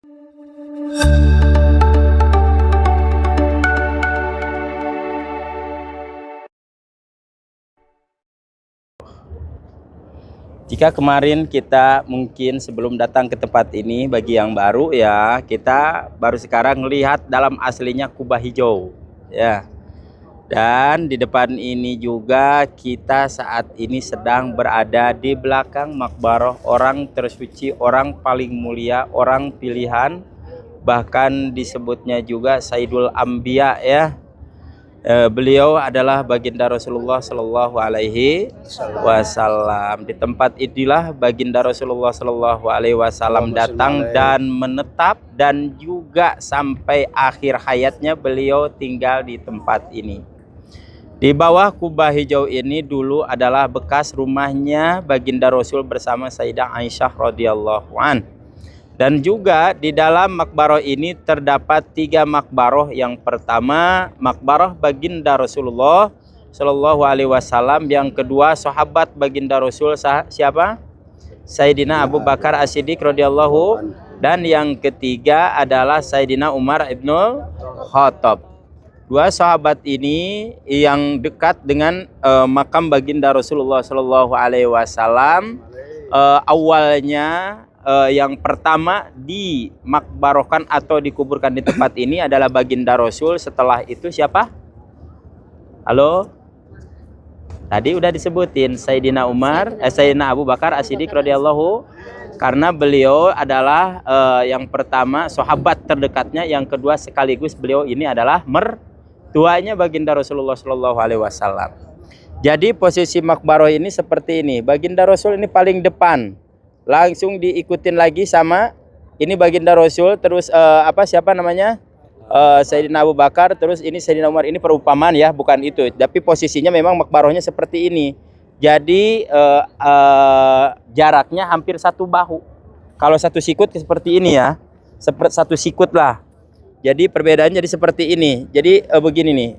Jika kemarin kita mungkin sebelum datang ke tempat ini, bagi yang baru ya, kita baru sekarang lihat dalam aslinya kubah hijau ya. Dan di depan ini juga kita saat ini sedang berada di belakang makbarah orang tersuci, orang paling mulia, orang pilihan, bahkan disebutnya juga Sayyidul Anbiya ya. Beliau adalah baginda Rasulullah Shallallahu Alaihi Wasallam. Di tempat inilah baginda Rasulullah Shallallahu Alaihi Wasallam datang dan menetap, dan juga sampai akhir hayatnya beliau tinggal di tempat ini. Di bawah kubah hijau ini dulu adalah bekas rumahnya baginda Rasul bersama Sayyidah Aisyah radhiyallahu an. Dan juga di dalam makbaroh ini terdapat 3 makbaroh. Yang pertama makbaroh baginda Rasulullah Shallallahu Alaihi Wasallam. Yang kedua sahabat baginda Rasul siapa? Sayyidina Abu Bakar As-Siddiq radhiyallahu. Dan yang ketiga adalah Sayyidina Umar ibnul Khattab. 2 sahabat ini yang dekat dengan makam baginda Rasulullah Shallallahu Alaihi Wasallam. Awalnya yang pertama dimakbarohkan atau dikuburkan di tempat ini adalah baginda Rasul. Setelah itu siapa? Halo? Tadi udah disebutin Sayyidina Sayyidina Abu Bakar As-Siddiq radhiyallahu, karena beliau adalah yang pertama sahabat terdekatnya, yang kedua sekaligus beliau ini adalah mertuanya baginda Rasulullah Shallallahu Alaihi Wasallam. Jadi posisi makbaroh ini seperti ini. Baginda Rasul ini paling depan. Langsung diikutin lagi sama ini baginda Rasul, terus siapa namanya, Sayyidina Abu Bakar, terus ini Sayyidina Umar. Ini perumpamaan ya, bukan itu, tapi posisinya memang makbarohnya seperti ini. Jadi jaraknya hampir 1 bahu. Kalau 1 sikut seperti ini ya, seperti 1 sikut lah. Jadi perbedaannya jadi seperti ini. Jadi begini nih,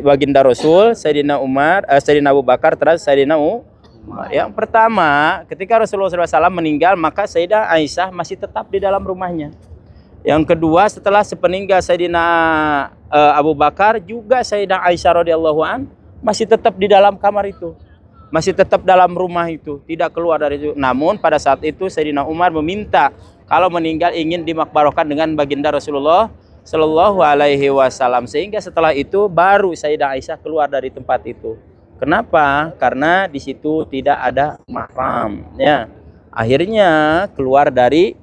baginda Rasul, Sayyidina Umar, Sayyidina Abu Bakar, terus Sayyidina Umar. Yang pertama, ketika Rasulullah SAW meninggal, maka Sayyidah Aisyah masih tetap di dalam rumahnya. Yang kedua, setelah sepeninggal Sayyidina Abu Bakar, juga Sayyidah Aisyah radhiyallahu an masih tetap di dalam kamar itu, masih tetap dalam rumah itu, tidak keluar dari itu. Namun pada saat itu Sayyidina Umar meminta kalau meninggal ingin dimakbarohkan dengan baginda Rasulullah Shallallahu Alaihi Wasallam, sehingga setelah itu baru Sayyidah Aisyah keluar dari tempat itu. Kenapa? Karena di situ tidak ada mahram ya. Akhirnya keluar dari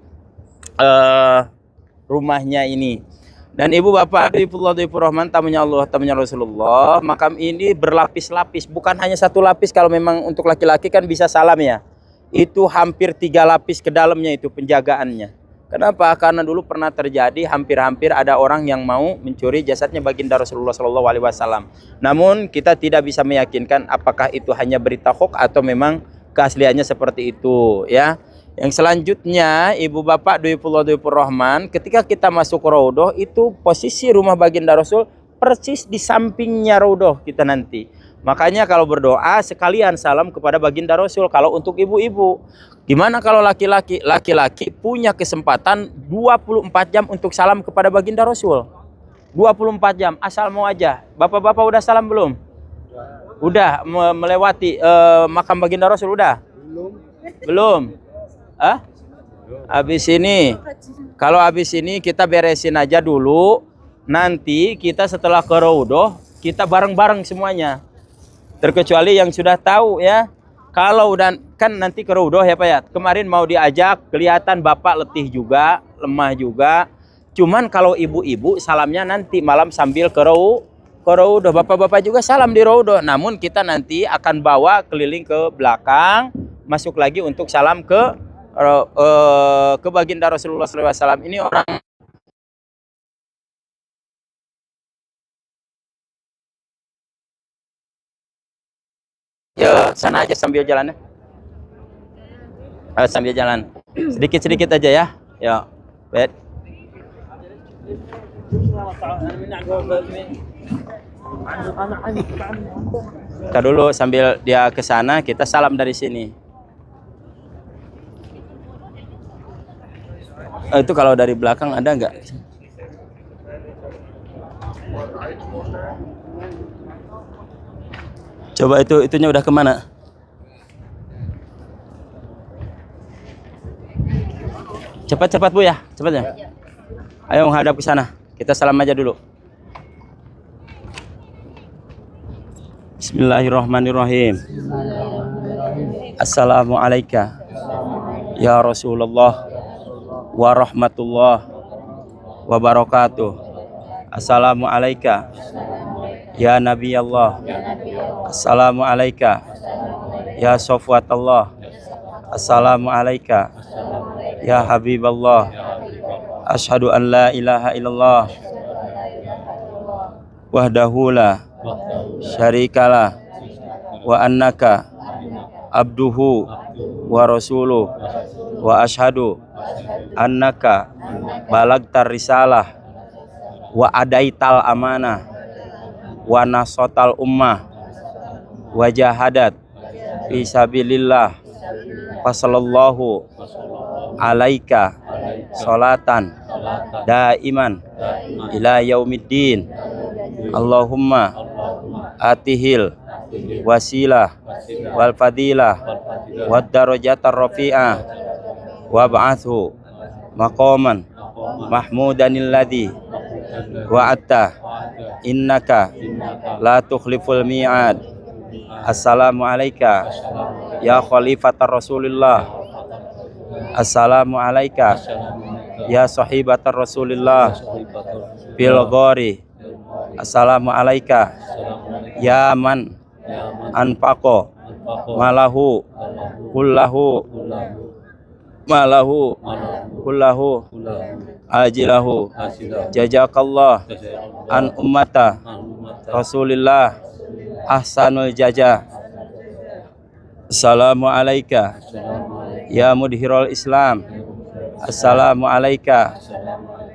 rumahnya ini. Dan ibu bapak Habibur Rahman, tamunya Allah, tamunya Rasulullah, makam ini berlapis-lapis, bukan hanya 1 lapis. Kalau memang untuk laki-laki kan bisa salam ya. Itu hampir 3 lapis ke dalamnya itu penjagaannya. Kenapa? Karena dulu pernah terjadi hampir-hampir ada orang yang mau mencuri jasadnya baginda Rasulullah Shallallahu Alaihi Wasallam. Namun kita tidak bisa meyakinkan apakah itu hanya berita hoax atau memang keasliannya seperti itu ya. Yang selanjutnya ibu bapak Habibur Rahman, ketika kita masuk raudhah itu posisi rumah baginda Rasul persis di sampingnya raudhah kita nanti. Makanya kalau berdoa sekalian salam kepada baginda Rasul. Kalau untuk ibu-ibu, gimana kalau laki-laki? Laki-laki punya kesempatan 24 jam untuk salam kepada baginda Rasul. 24 jam, asal mau aja. Bapak-bapak udah salam belum? Udah melewati makam baginda Rasul udah? Belum. Habis ini, kalau habis ini kita beresin aja dulu. Nanti kita setelah ke raudhah kita bareng-bareng semuanya. Terkecuali yang sudah tahu ya. Kalau dan kan nanti ke raudhah ya Pak ya. Kemarin mau diajak, kelihatan Bapak letih juga, lemah juga. Cuman kalau ibu-ibu salamnya nanti malam sambil ke raudhah. Bapak-bapak juga salam di raudhah. Namun kita nanti akan bawa keliling ke belakang, masuk lagi untuk salam ke baginda Rasulullah SAW. Ini orang ya, sana aja sambil jalan ya. Sambil jalan. Sedikit-sedikit aja ya. Ya. Bet. Kita dulu sambil dia ke sana, kita salam dari sini. Itu kalau dari belakang ada nggak? Coba itunya udah kemana? Cepat Bu ya, cepat ya. Ayo menghadap ke sana. Kita salam aja dulu. Bismillahirrahmanirrahim. Assalamualaikum ya Rasulullah wa rahmatullah wabarakatuh. Assalamualaikum ya Nabi Allah. Assalamualaikum ya Safwatullah. Assalamualaikum ya Habiballah. Asyhadu an la ilaha illallah wahdahu la syarikalah wa annaka abduhu wa rasuluh wa asyhadu annaka balagtar risalah wa adaital amanah wa nasotal ummah wa jahadat fi sabilillah sallallahu alaika salatan daiman ila yaumiddin. Allahumma atihil wasilah wal fadilah wad darajatar rafi'ah wab'athu maqaman mahmudanil ladzi wa'atta innaka la tukhliful mi'ad. Assalamu alayka ya khalifatar Rasulillah. Assalamu alayka ya sahibatar Rasulillah bil ghari. Assalamu alayka ya man anfaqo malahu kullahu ajilahu jazakallah an ummata Rasulillah ahsanul jaza. Assalamu alayka ya mudhirul Islam. Assalamu alayka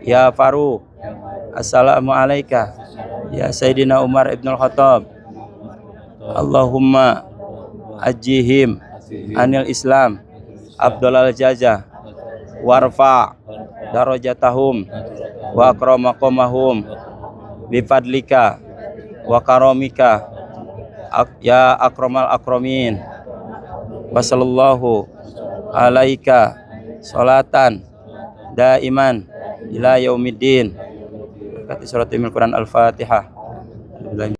ya Faruq. Assalamu alayka ya Sayyidina Umar ibn al-Khattab. Allahumma ajihim anil Islam abdulal jaza warfa darajatahum wa akramakumahum bifadlika wa karamika ya akramal akramin. Wa sallallahu alaika salatan daiman ila yaumiddin. Kata surat Al-Quran Al-Fatihah.